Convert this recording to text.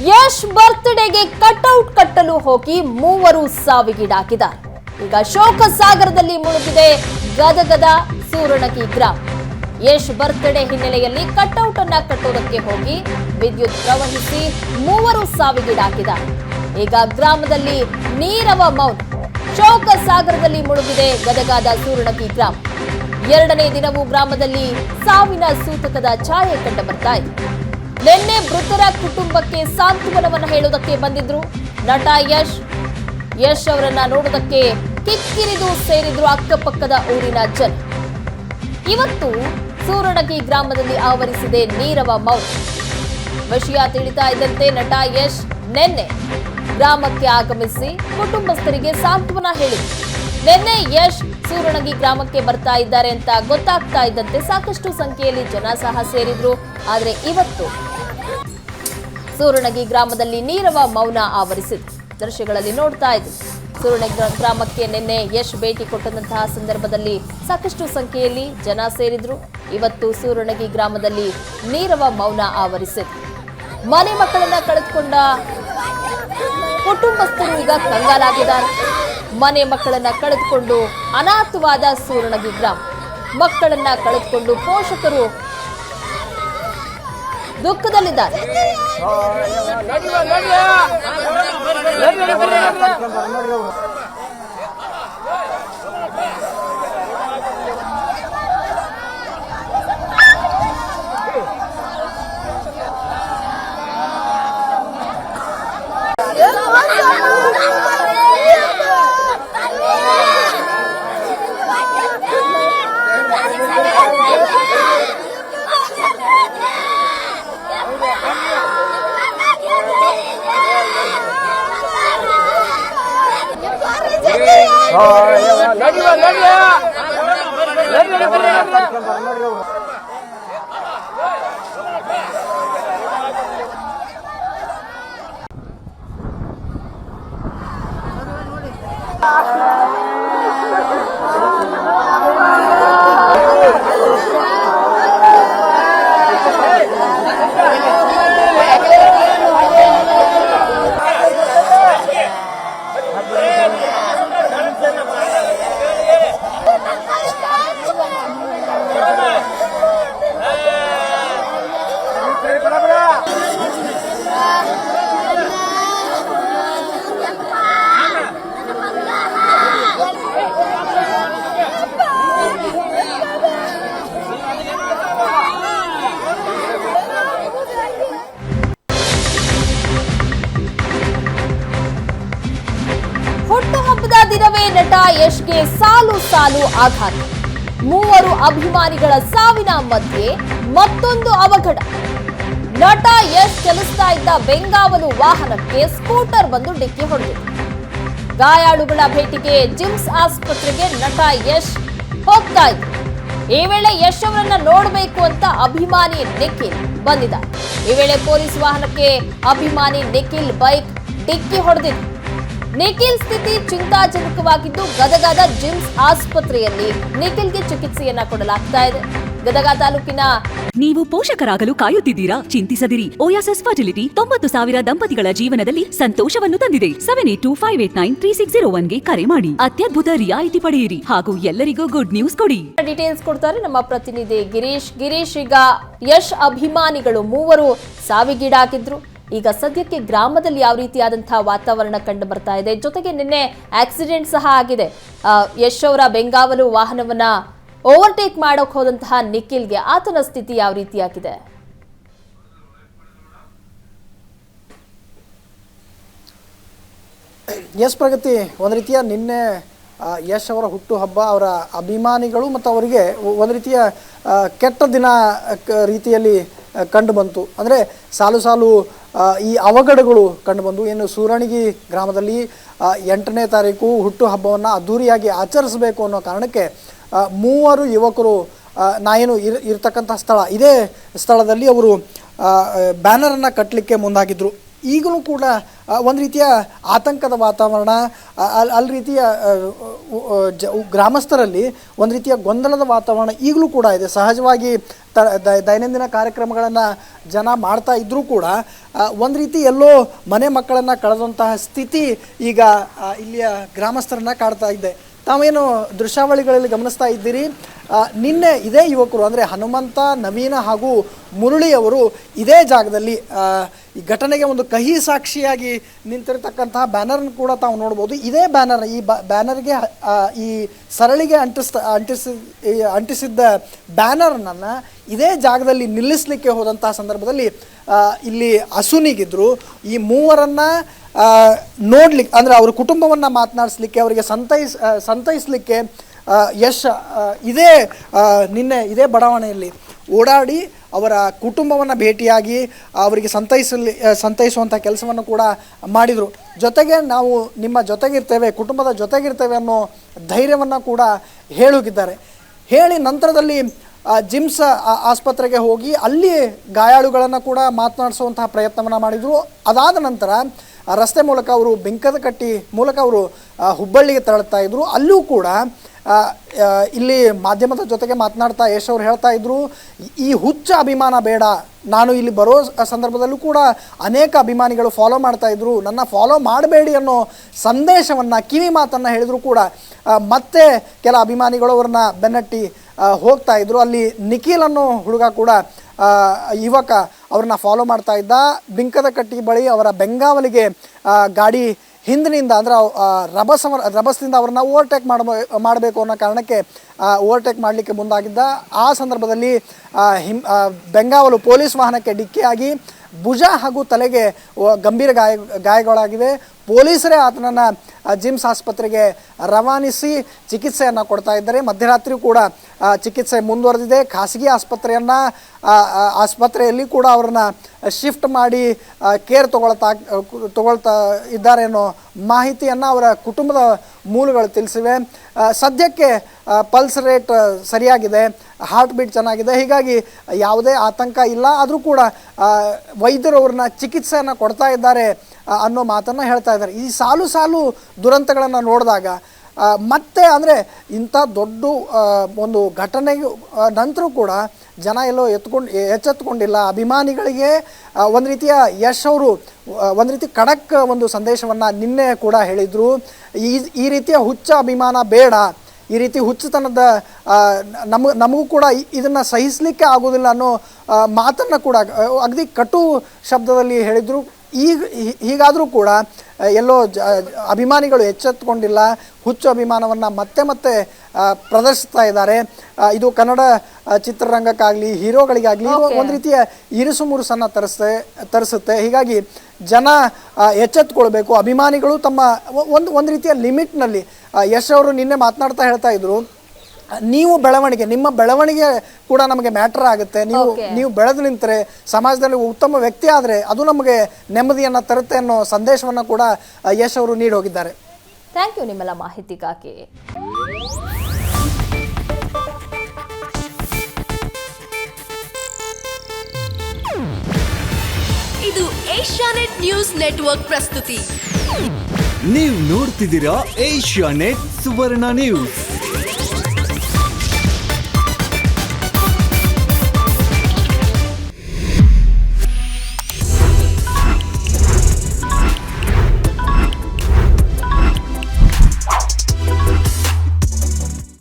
Yash ಬರ್ತ್ಡೇಗೆ cutout ಕಟ್ಟಲು ಹೋಗಿ ಮೂವರು ಸಾವಿಗೀಡಾಗಿದ್ದಾರೆ. ಈಗ ಶೋಕ ಸಾಗರದಲ್ಲಿ ಮುಳುಗಿದೆ ಗದಗದ ಸೂರಣಗಿ ಗ್ರಾಮ. ಯಶ್ ಬರ್ತ್ಡೇ ಹಿನ್ನೆಲೆಯಲ್ಲಿ ಕಟ್ಔಟ್ ಅನ್ನ ಕಟ್ಟೋದಕ್ಕೆ ಹೋಗಿ ವಿದ್ಯುತ್ ಪ್ರವಹಿಸಿ ಮೂವರು ಸಾವಿಗೀಡಾಗಿದ್ದಾರೆ. ಈಗ ಗ್ರಾಮದಲ್ಲಿ ನೀರವ ಮೌನ. ಶೋಕ ಸಾಗರದಲ್ಲಿ ಮುಳುಗಿದೆ ಗದಗದ ಸೂರಣಗಿ ಗ್ರಾಮ. ಎರಡನೇ ದಿನವೂ ಗ್ರಾಮದಲ್ಲಿ ಸಾವಿನ ಸೂತಕದ ಛಾಯೆ ಕಂಡು ಬರ್ತಾ ಇದೆ. ನಿನ್ನೆ ಮೃತರ ಕುಟುಂಬಕ್ಕೆ ಸಾಂತ್ವನವನ್ನು ಹೇಳೋದಕ್ಕೆ ಬಂದಿದ್ರು ನಟ ಯಶ್ ಅವರನ್ನ ನೋಡೋದಕ್ಕೆ ಕಿಕ್ಕಿರಿದು ಸೇರಿದ್ರು ಅಕ್ಕಪಕ್ಕದ ಊರಿನ ಜನ. ಇವತ್ತು ಸೂರಣಗಿ ಗ್ರಾಮದಲ್ಲಿ ಆವರಿಸಿದೆ ನೀರವ ಮೌನ. ವಿಷಯ ತಿಳಿತಾ ಇದ್ದಂತೆ ನಟ ಯಶ್ ನಿನ್ನೆ ಗ್ರಾಮಕ್ಕೆ ಆಗಮಿಸಿ ಕುಟುಂಬಸ್ಥರಿಗೆ ಸಾಂತ್ವನ ಹೇಳಿದ್ರು. ನಿನ್ನೆ ಯಶ್ ಸೂರಣಗಿ ಗ್ರಾಮಕ್ಕೆ ಬರ್ತಾ ಇದ್ದಾರೆ ಅಂತ ಗೊತ್ತಾಗ್ತಾ ಇದ್ದಂತೆ ಸಾಕಷ್ಟು ಸಂಖ್ಯೆಯಲ್ಲಿ ಜನ ಸಹ ಸೇರಿದ್ರು. ಆದ್ರೆ ಇವತ್ತು ಸೂರಣಗಿ ಗ್ರಾಮದಲ್ಲಿ ನೀರವ ಮೌನ ಆವರಿಸಿದೆ. ದೃಶ್ಯಗಳಲ್ಲಿ ನೋಡ್ತಾ ಇದ್ರು. ಸೂರಣಗಿ ಗ್ರಾಮಕ್ಕೆ ನಿನ್ನೆ ಯಶ್ ಭೇಟಿ ಕೊಟ್ಟಂತಹ ಸಂದರ್ಭದಲ್ಲಿ ಸಾಕಷ್ಟು ಸಂಖ್ಯೆಯಲ್ಲಿ ಜನ ಸೇರಿದ್ರು. ಇವತ್ತು ಸೂರಣಗಿ ಗ್ರಾಮದಲ್ಲಿ ನೀರವ ಮೌನ ಆವರಿಸಿದೆ. ಮನೆ ಮಕ್ಕಳನ್ನ ಕಳೆದುಕೊಂಡ ಕುಟುಂಬಸ್ಥರು ಈಗ ಕಂಗಾಲಾಗಿದ್ದಾರೆ. ಮನೆ ಮಕ್ಕಳನ್ನ ಕಳೆದುಕೊಂಡು ಅನಾಥವಾದ ಸೂರಣಗಿ ಗ್ರಾಮ. ಮಕ್ಕಳನ್ನ ಕಳೆದುಕೊಂಡು ಪೋಷಕರು ದುಃಖದಲ್ಲಿದ್ದಾರೆ. ದಿನವೇ ನಟ ಯಶ್ಗೆ ಸಾಲು ಸಾಲು ಆಘಾತ. ಮೂವರು ಅಭಿಮಾನಿಗಳ ಸಾವಿನ ಮಧ್ಯೆ ಮತ್ತೊಂದು ಅವಘಡ. ನಟ ಯಶ್ ಚಲಿಸ್ತಾ ಇದ್ದ ಬೆಂಗಾವಲು ವಾಹನಕ್ಕೆ ಸ್ಕೂಟರ್ ಬಂದು ಡಿಕ್ಕಿ ಹೊಡೆದಿದೆ. ಗಾಯಾಳುಗಳ ಭೇಟಿಗೆ ಜಿಮ್ಸ್ ಆಸ್ಪತ್ರೆಗೆ ನಟ ಯಶ್ ಹೋಗ್ತಾ ಇದ್ರು. ಈ ವೇಳೆ ಯಶ್ ಅವರನ್ನ ನೋಡಬೇಕು ಅಂತ ಅಭಿಮಾನಿ ನಿಖಿಲ್ ಬಂದಿದ್ದಾರೆ. ಈ ವೇಳೆ ಪೊಲೀಸ್ ವಾಹನಕ್ಕೆ ಅಭಿಮಾನಿ ನಿಖಿಲ್ ಬೈಕ್ ಡಿಕ್ಕಿ ಹೊಡೆದಿದೆ. ನಿಖಿಲ್ ಸ್ಥಿತಿ ಚಿಂತಾಜನಕವಾಗಿದ್ದು ಗದಗದ ಜಿಮ್ಸ್ ಆಸ್ಪತ್ರೆಯಲ್ಲಿ ನಿಖಿಲ್ಗೆ ಚಿಕಿತ್ಸೆಯನ್ನ ಕೊಡಲಾಗ್ತಾ ಇದೆ. ಗದಗ ತಾಲೂಕಿನ ನೀವು ಪೋಷಕರಾಗಲು ಕಾಯುತ್ತಿದ್ದೀರಾ? ಚಿಂತಿಸದಿರಿ. ಓಯಾಸಿಸ್ ಫರ್ಟಿಲಿಟಿ 90,000 ದಂಪತಿಗಳ ಜೀವನದಲ್ಲಿ ಸಂತೋಷವನ್ನು ತಂದಿದೆ. 7825893601ಗೆ ಕರೆ ಮಾಡಿ ಅತ್ಯದ್ಭುತ ರಿಯಾಯಿತಿ ಪಡೆಯಿರಿ ಹಾಗೂ ಎಲ್ಲರಿಗೂ ಗುಡ್ ನ್ಯೂಸ್ ಕೊಡಿ. ಡೀಟೇಲ್ಸ್ ಕೊಡ್ತಾರೆ ನಮ್ಮ ಪ್ರತಿನಿಧಿ ಗಿರೀಶ್. ಈಗ ಯಶ್ ಅಭಿಮಾನಿಗಳು ಮೂವರು ಸಾವಿಗೀಡಾಗಿದ್ರು. ಈಗ ಸದ್ಯಕ್ಕೆ ಗ್ರಾಮದಲ್ಲಿ ಯಾವ ರೀತಿಯಾದಂತಹ ವಾತಾವರಣ ಕಂಡು ಬರ್ತಾ ಇದೆ? ಜೊತೆಗೆ ನಿನ್ನೆ ಆಕ್ಸಿಡೆಂಟ್ ಸಹ ಆಗಿದೆ. ಯಶ್ ಅವರ ಬೆಂಗಾವಲು ವಾಹನವನ್ನ ಓವರ್ಟೇಕ್ ಮಾಡೋಕೆ ಹೋದಂತಹ ನಿಖಿಲ್ಗೆ ಆತನ ಸ್ಥಿತಿ ಯಾವ ರೀತಿಯಾಗಿದೆ? ಎಸ್ ಪ್ರಗತಿ, ಒಂದು ರೀತಿಯ ನಿನ್ನೆ ಯಶ್ ಅವರ ಹುಟ್ಟುಹಬ್ಬ, ಅವರ ಅಭಿಮಾನಿಗಳು ಮತ್ತು ಅವರಿಗೆ ಒಂದು ರೀತಿಯ ಕೆಟ್ಟ ದಿನ ರೀತಿಯಲ್ಲಿ ಕಂಡು ಬಂತು. ಅಂದರೆ ಸಾಲು ಸಾಲು ಈ ಅವಘಡಗಳು ಕಂಡುಬಂದು ಏನು ಸೂರಣಗಿ ಗ್ರಾಮದಲ್ಲಿ 8ನೇ ತಾರೀಕು ಹುಟ್ಟುಹಬ್ಬವನ್ನು ಅದ್ಧೂರಿಯಾಗಿ ಆಚರಿಸಬೇಕು ಅನ್ನೋ ಕಾರಣಕ್ಕೆ ಮೂವರು ಯುವಕರು ನಾಯೇನು ಇರ್ತಕ್ಕಂಥ ಸ್ಥಳ, ಇದೇ ಸ್ಥಳದಲ್ಲಿ ಅವರು ಬ್ಯಾನರನ್ನು ಕಟ್ಟಲಿಕ್ಕೆ ಮುಂದಾಗಿದ್ದರು. ಈಗಲೂ ಕೂಡ ಒಂದು ರೀತಿಯ ಆತಂಕದ ವಾತಾವರಣ, ಅಲ್ಲಿ ರೀತಿಯ ಗ್ರಾಮಸ್ಥರಲ್ಲಿ ಒಂದು ರೀತಿಯ ಗೊಂದಲದ ವಾತಾವರಣ ಈಗಲೂ ಕೂಡ ಇದೆ. ಸಹಜವಾಗಿ ದೈನಂದಿನ ಕಾರ್ಯಕ್ರಮಗಳನ್ನು ಜನ ಮಾಡ್ತಾ ಇದ್ದರೂ ಕೂಡ ಒಂದು ರೀತಿ ಎಲ್ಲೋ ಮನೆ ಮಕ್ಕಳನ್ನು ಕಳೆದಂತಹ ಸ್ಥಿತಿ ಈಗ ಇಲ್ಲಿಯ ಗ್ರಾಮಸ್ಥರನ್ನು ಕಾಡ್ತಾ ಇದೆ. ತಾವೇನು ದೃಶ್ಯಾವಳಿಗಳಲ್ಲಿ ಗಮನಿಸ್ತಾ ಇದ್ದೀರಿ, ನಿನ್ನೆ ಇದೇ ಯುವಕರು ಅಂದರೆ ಹನುಮಂತ, ನವೀನ ಹಾಗೂ ಮುರಳಿಯವರು ಇದೇ ಜಾಗದಲ್ಲಿ ಈ ಘಟನೆಗೆ ಒಂದು ಕಹಿ ಸಾಕ್ಷಿಯಾಗಿ ನಿಂತಿರತಕ್ಕಂತಹ ಬ್ಯಾನರ್ನ ಕೂಡ ತಾವು ನೋಡ್ಬೋದು. ಇದೇ ಬ್ಯಾನರ್, ಈ ಬ್ಯಾನರ್ಗೆ ಈ ಸರಳಿಗೆ ಅಂಟಿಸಿದ್ದ ಬ್ಯಾನರ್ನನ್ನು ಇದೇ ಜಾಗದಲ್ಲಿ ನಿಲ್ಲಿಸಲಿಕ್ಕೆ ಹೋದಂತಹ ಸಂದರ್ಭದಲ್ಲಿ ಇಲ್ಲಿ ಅಸುನೀಗಿದ್ರು. ಈ ಮೂವರನ್ನು ನೋಡ್ಲಿಕ್ಕೆ ಅಂದರೆ ಅವ್ರ ಕುಟುಂಬವನ್ನು ಮಾತನಾಡಿಸ್ಲಿಕ್ಕೆ, ಅವರಿಗೆ ಸಂತೈಸಲಿಕ್ಕೆ ಯಶ್ ನಿನ್ನೆ ಇದೇ ಬಡಾವಣೆಯಲ್ಲಿ ಓಡಾಡಿ ಅವರ ಕುಟುಂಬವನ್ನು ಭೇಟಿಯಾಗಿ ಅವರಿಗೆ ಸಂತೈಸುವಂಥ ಕೆಲಸವನ್ನು ಕೂಡ ಮಾಡಿದರು. ಜೊತೆಗೆ ನಾವು ನಿಮ್ಮ ಜೊತೆಗಿರ್ತೇವೆ, ಕುಟುಂಬದ ಜೊತೆಗಿರ್ತೇವೆ ಅನ್ನೋ ಧೈರ್ಯವನ್ನು ಕೂಡ ಹೇಳೋಗಿದ್ದಾರೆ. ಹೇಳಿ ನಂತರದಲ್ಲಿ ಜಿಮ್ಸ್ ಆಸ್ಪತ್ರೆಗೆ ಹೋಗಿ ಅಲ್ಲಿ ಗಾಯಾಳುಗಳನ್ನು ಕೂಡ ಮಾತನಾಡಿಸುವಂತಹ ಪ್ರಯತ್ನವನ್ನು ಮಾಡಿದರು. ಅದಾದ ನಂತರ ರಸ್ತೆ ಮೂಲಕ ಅವರು ಬಿಂಕದಕಟ್ಟಿ ಮೂಲಕ ಅವರು ಹುಬ್ಬಳ್ಳಿಗೆ ತೆರಳುತ್ತಾ ಇದ್ದರು. ಅಲ್ಲೂ ಕೂಡ ಇಲ್ಲಿ ಮಾಧ್ಯಮದ ಜೊತೆಗೆ ಮಾತನಾಡ್ತಾ ಯಶ್ ಅವರು ಹೇಳ್ತಾ ಇದ್ರು, ಈ ಹುಚ್ಚ ಅಭಿಮಾನ ಬೇಡ. ನಾನು ಇಲ್ಲಿ ಬರೋ ಸಂದರ್ಭದಲ್ಲೂ ಕೂಡ ಅನೇಕ ಅಭಿಮಾನಿಗಳು ಫಾಲೋ ಮಾಡ್ತಾ ಇದ್ರು, ನನ್ನ ಫಾಲೋ ಮಾಡಬೇಡಿ ಅನ್ನೋ ಸಂದೇಶವನ್ನು, ಕಿವಿ ಮಾತನ್ನು ಹೇಳಿದ್ರು ಕೂಡ ಮತ್ತೆ ಕೆಲ ಅಭಿಮಾನಿಗಳು ಅವ್ರನ್ನ ಬೆನ್ನಟ್ಟಿ ಹೋಗ್ತಾ ಇದ್ರು. ಅಲ್ಲಿ ನಿಖಿಲ್ ಅನ್ನೋ ಹುಡುಗ ಕೂಡ ಯುವಕ ಅವ್ರನ್ನ ಫಾಲೋ ಮಾಡ್ತಾ ಇದ್ದ. ಬಿಂಕದಕಟ್ಟಿ ಬಳಿ ಅವರ ಬೆಂಗಾವಲಿಗೆ ಗಾಡಿ ಹಿಂದಿನಿಂದ ಅಂದರೆ ರಭಸದಿಂದ ಅವ್ರನ್ನ ಓವರ್ಟೇಕ್ ಮಾಡಬೇಕು ಅನ್ನೋ ಕಾರಣಕ್ಕೆ ಓವರ್ಟೇಕ್ ಮಾಡಲಿಕ್ಕೆ ಮುಂದಾಗಿದ್ದ. ಆ ಸಂದರ್ಭದಲ್ಲಿ ಬೆಂಗಾವಲು ಪೊಲೀಸ್ ವಾಹನಕ್ಕೆ ಡಿಕ್ಕಿಯಾಗಿ ಭುಜ ಹಾಗೂ ತಲೆಗೆ ಗಂಭೀರ ಗಾಯಗಳಾಗಿವೆ. ಪೊಲೀಸರೇ ಆತನನ್ನು ಜಿಮ್ಸ್ ಆಸ್ಪತ್ರೆಗೆ ರವಾನಿಸಿ ಚಿಕಿತ್ಸೆಯನ್ನು ಕೊಡ್ತಾ ಇದ್ದಾರೆ. ಮಧ್ಯರಾತ್ರಿ ಕೂಡ ಚಿಕಿತ್ಸೆ ಮುಂದುವರೆದಿದೆ. ಖಾಸಗಿ ಆಸ್ಪತ್ರೆಯಲ್ಲಿ ಕೂಡ ಅವ್ರನ್ನ ಶಿಫ್ಟ್ ಮಾಡಿ ಕೇರ್ ತಗೊಳ್ತಾ ಇದ್ದಾರೆ ಅನ್ನೋ ಮಾಹಿತಿಯನ್ನು ಅವರ ಕುಟುಂಬದ ಮೂಲಗಳು ತಿಳಿಸಿವೆ. ಸದ್ಯಕ್ಕೆ ಪಲ್ಸ್ ರೇಟ್ ಸರಿಯಾಗಿದೆ, ಹಾರ್ಟ್ ಬೀಟ್ ಚೆನ್ನಾಗಿದೆ, ಹೀಗಾಗಿ ಯಾವುದೇ ಆತಂಕ ಇಲ್ಲ. ಆದರೂ ಕೂಡ ವೈದ್ಯರು ಅವ್ರನ್ನ ಚಿಕಿತ್ಸೆಯನ್ನು ಕೊಡ್ತಾ ಇದ್ದಾರೆ ಅನ್ನೋ ಮಾತನ್ನು ಹೇಳ್ತಾ ಇದ್ದಾರೆ. ಈ ಸಾಲು ದುರಂತಗಳನ್ನು ನೋಡಿದಾಗ ಮತ್ತೆ ಅಂದರೆ ಇಂಥ ದೊಡ್ಡ ಒಂದು ಘಟನೆಗೆ ನಂತರ ಕೂಡ ಜನ ಎಲ್ಲೋ ಎಚ್ಚೆತ್ತುಕೊಂಡಿಲ್ಲ. ಅಭಿಮಾನಿಗಳಿಗೆ ಒಂದು ರೀತಿಯ ಯಶ್ ಅವರು ಒಂದು ರೀತಿ ಖಡಕ್ ಒಂದು ಸಂದೇಶವನ್ನು ನಿನ್ನೆ ಕೂಡ ಹೇಳಿದರು. ಈ ರೀತಿಯ ಹುಚ್ಚ ಅಭಿಮಾನ ಬೇಡ, ಈ ರೀತಿ ಹುಚ್ಚುತನದ ನಮಗೂ ಕೂಡ ಇದನ್ನು ಸಹಿಸಲಿಕ್ಕೆ ಆಗೋದಿಲ್ಲ ಅನ್ನೋ ಮಾತನ್ನು ಕೂಡ ಅಗದಿ ಕಟು ಶಬ್ದದಲ್ಲಿ ಹೇಳಿದರು. ಹೀಗಾದರೂ ಕೂಡ ಎಲ್ಲೋ ಅಭಿಮಾನಿಗಳು ಎಚ್ಚೆತ್ತುಕೊಂಡಿಲ್ಲ, ಹುಚ್ಚು ಅಭಿಮಾನವನ್ನು ಮತ್ತೆ ಪ್ರದರ್ಶಿಸ್ತಾ ಇದ್ದಾರೆ. ಇದು ಕನ್ನಡ ಚಿತ್ರರಂಗಕ್ಕಾಗಲಿ ಹೀರೋಗಳಿಗಾಗಲಿ ಒಂದು ರೀತಿಯ ಇರುಸು ಮುರುಸನ್ನು ತರಿಸುತ್ತೆ. ಹೀಗಾಗಿ ಜನ ಎಚ್ಚೆತ್ತುಕೊಳ್ಬೇಕು. ಅಭಿಮಾನಿಗಳು ತಮ್ಮ ಒಂದು ರೀತಿಯ ಲಿಮಿಟ್ನಲ್ಲಿ, ಯಶ್ ಅವರು ನಿನ್ನೆ ಮಾತನಾಡ್ತಾ ಹೇಳ್ತಾ ಇದ್ರು, ನಿಮ್ಮ ಬೆಳವಣಿಗೆ ಕೂಡ ನಮಗೆ ಮ್ಯಾಟರ್ ಆಗುತ್ತೆ. ನೀವು ಬೆಳೆದು ನಿಂತರೆ, ಸಮಾಜದಲ್ಲಿ ಉತ್ತಮ ವ್ಯಕ್ತಿ ಆದರೆ ಅದು ನಮಗೆ ನೆಮ್ಮದಿಯನ್ನು ತರುತ್ತೆ ಅನ್ನೋ ಸಂದೇಶವನ್ನು ಕೂಡ ಯಶ್ ಅವರು ನೀಡಿ ಹೋಗಿದ್ದಾರೆ. ಥ್ಯಾಂಕ್ ಯು ನಿಮ್ಮೆಲ್ಲ ಮಾಹಿತಿಗಾಗಿ. ಇದು ಏಷ್ಯಾನೆಟ್ ನ್ಯೂಸ್ ನೆಟ್ವರ್ಕ್ ಪ್ರಸ್ತುತಿ. ನೀವು ನೋಡ್ತಿದ್ದೀರಾ ಏಷ್ಯಾನೆಟ್ ಸುವರ್ಣ ನ್ಯೂಸ್.